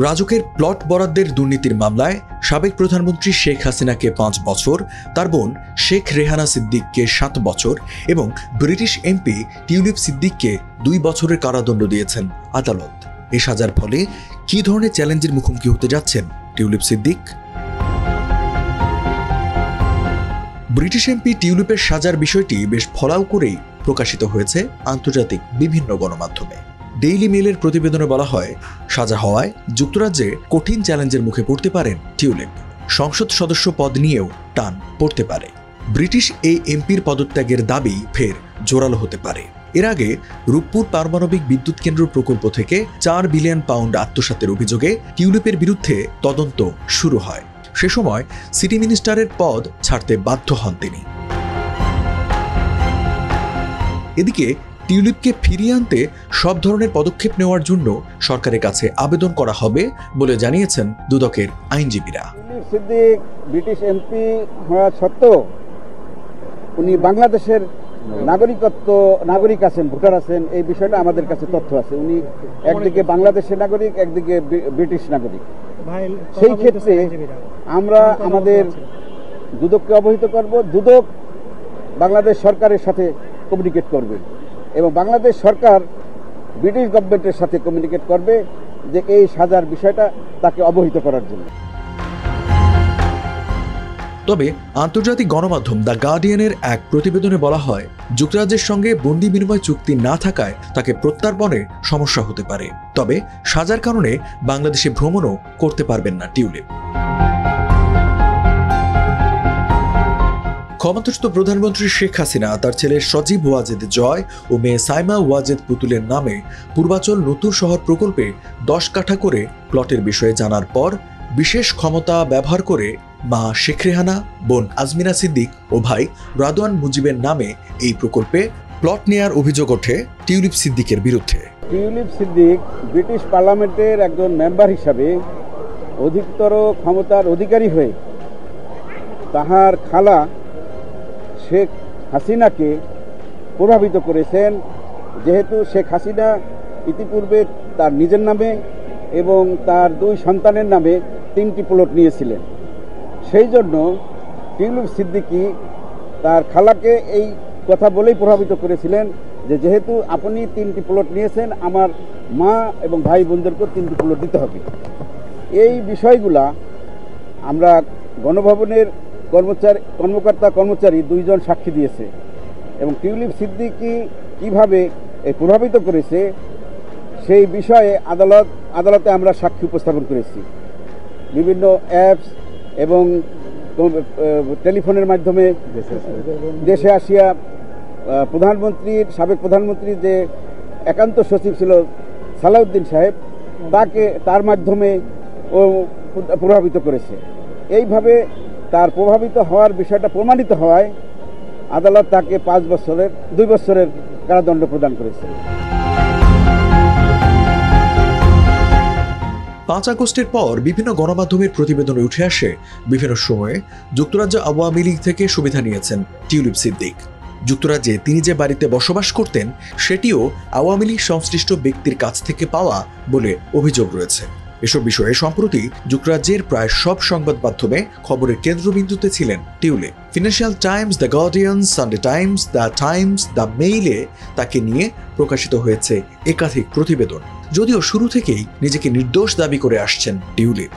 রাজুকের plot বরাদ্দের দুর্নীতির মামলায় সাবেক প্রধানমন্ত্রী শেখ হাসিনাকে ৫ বছর, তার বোন শেখ রেহানা সিদ্দিককে ৭ বছর এবং ব্রিটিশ এমপি টিউলিপ সিদ্দিককে ২ বছরের কারাদণ্ড দিয়েছেন আদালত। এই সাজার ফলে কী ধরনের চ্যালেঞ্জের মুখোমুখি হতে যাচ্ছেন টিউলিপ সিদ্দিক? ব্রিটিশ এমপি টিউলিপের সাজার বিষয়টি বেশ ফলাও করেই প্রকাশিত হয়েছে আন্তর্জাতিক বিভিন্ন গণমাধ্যমে। ডেইলি মেইলের প্রতিবেদনে বলা হয়, সাজা হওয়ায় যুক্তরাজ্যে কঠিন চ্যালেঞ্জের মুখে পড়তে পারেন টিউলিপ। সংসদ সদস্য পদ নিয়েও টান পড়তে পারে। ব্রিটিশ এই এমপির পদত্যাগের দাবি ফের জোরালো হতে পারে। এর আগে রূপপুর পারমাণবিক বিদ্যুৎ কেন্দ্র প্রকল্প থেকে ৪ বিলিয়ন পাউন্ড আত্মসাতের অভিযোগে টিউলিপের বিরুদ্ধে তদন্ত শুরু হয়। সে সময় সিটি মিনিস্টারের পদ ছাড়তে বাধ্য হন তিনি। এদিকে টিউলিপকে ফিরিয়ে আনতে সব ধরনের পদক্ষেপ নেওয়ার জন্য সরকারের কাছে আবেদন করা হবে বলে জানিয়েছেন দুদকের আইনজীবীরা। সিদ্দিক ব্রিটিশ এমপি হওয়া সত্ত্বেও উনি বাংলাদেশের নাগরিক আছেন, ভোটার আছেন, এই বিষয়টা আমাদের কাছে তথ্য আছে। উনি একদিকে বাংলাদেশের নাগরিক, একদিকে ব্রিটিশ নাগরিক। সেই ক্ষেত্রে আমরা আমাদের দুদককে অবহিত করব, দুদক বাংলাদেশ সরকারের সাথে কমিউনিকেট করবে এবং বাংলাদেশ সরকার ব্রিটিশ গভর্নমেন্টের সাথে কমিউনিকেট করবে যে এই সাজার বিষয়টা তাকে অবহিত করার জন্য। তবে আন্তর্জাতিক গণমাধ্যম দ্য গার্ডিয়ানের এক প্রতিবেদনে বলা হয়, যুক্তরাজ্যের সঙ্গে বন্দি বিনিময় চুক্তি না থাকায় তাকে প্রত্যার্পণে সমস্যা হতে পারে। তবে সাজার কারণে বাংলাদেশে ভ্রমণও করতে পারবেন না টিউলিপ। ক্ষমতাচ্যুত প্রধানমন্ত্রী শেখ হাসিনা তার ছেলে সজীব ওয়াজেদ জয় ও মেয়ে সাইমা ওয়াজেদ পুতুলের নামে পূর্বাচল নতুন শহর প্রকল্পে ১০ কাঠা করে প্লটের বিষয়ে জানার পর বিশেষ ক্ষমতা ব্যবহার করে মা শেখ রেহানা, বোন আজমিনা সিদ্দিক ও ভাই রাদওয়ান মুজিবের নামে এই প্রকল্পে প্লট নেয়ার অভিযোগ ওঠে টিউলিপ সিদ্দিকের বিরুদ্ধে। টিউলিপ সিদ্দিক ব্রিটিশ পার্লামেন্টের একজন মেম্বার হিসাবে অধিকতর ক্ষমতার অধিকারী হয়ে তাহার খালা শেখ হাসিনাকে প্রভাবিত করেছেন। যেহেতু শেখ হাসিনা ইতিপূর্বে তার নিজের নামে এবং তার 2 সন্তানের নামে 3টি প্লট নিয়েছিলেন, সেই জন্য টিউলিপ সিদ্দিকী তার খালাকে এই কথা বলেই প্রভাবিত করেছিলেন যে যেহেতু আপনি 3টি প্লট নিয়েছেন, আমার মা এবং ভাই বোনদেরকেও 3টি প্লট দিতে হবে। এই বিষয়গুলা আমরা গণভবনের কর্মকর্তা-কর্মচারী 2 জন সাক্ষী দিয়েছে এবং টিউলিপ সিদ্দিকী কিভাবে প্রভাবিত করেছে সেই বিষয়ে আদালতে আমরা সাক্ষী উপস্থাপন করেছি। বিভিন্ন অ্যাপস এবং টেলিফোনের মাধ্যমে দেশে আসিয়া সাবেক প্রধানমন্ত্রীর যে একান্ত সচিব ছিল সালাউদ্দিন সাহেব, তার মাধ্যমে ও প্রভাবিত করেছে। এইভাবে তার প্রভাবিত হওয়ার বিষয়টা প্রমাণিত হওয়ায় আদালত তাকে 2 বছরের কারাদণ্ড প্রদান করেছে। ৫ আগস্টের পর বিভিন্ন গণমাধ্যমের প্রতিবেদনে উঠে আসে বিভিন্ন সময়ে যুক্তরাজ্য আওয়ামী লীগ থেকে সুবিধা নিয়েছেন টিউলিপ সিদ্দিক। যুক্তরাজ্যে তিনি যে বাড়িতে বসবাস করতেন সেটিও আওয়ামী লীগ সংশ্লিষ্ট ব্যক্তির কাছ থেকে পাওয়া বলে অভিযোগ রয়েছে। এসব বিষয়ে সম্প্রতি যুক্তরাজ্যের প্রায় সব সংবাদ মাধ্যমে খবরের কেন্দ্রবিন্দুতে ছিলেন Tulip. Financial Times, the Guardian, Sunday Times, the Times, the মেইলে তাকে নিয়ে প্রকাশিত হয়েছে একাধিক প্রতিবেদন। যদিও শুরু থেকেই নিজেকে নির্দোষ দাবি করে আসছেন টিউলিপ।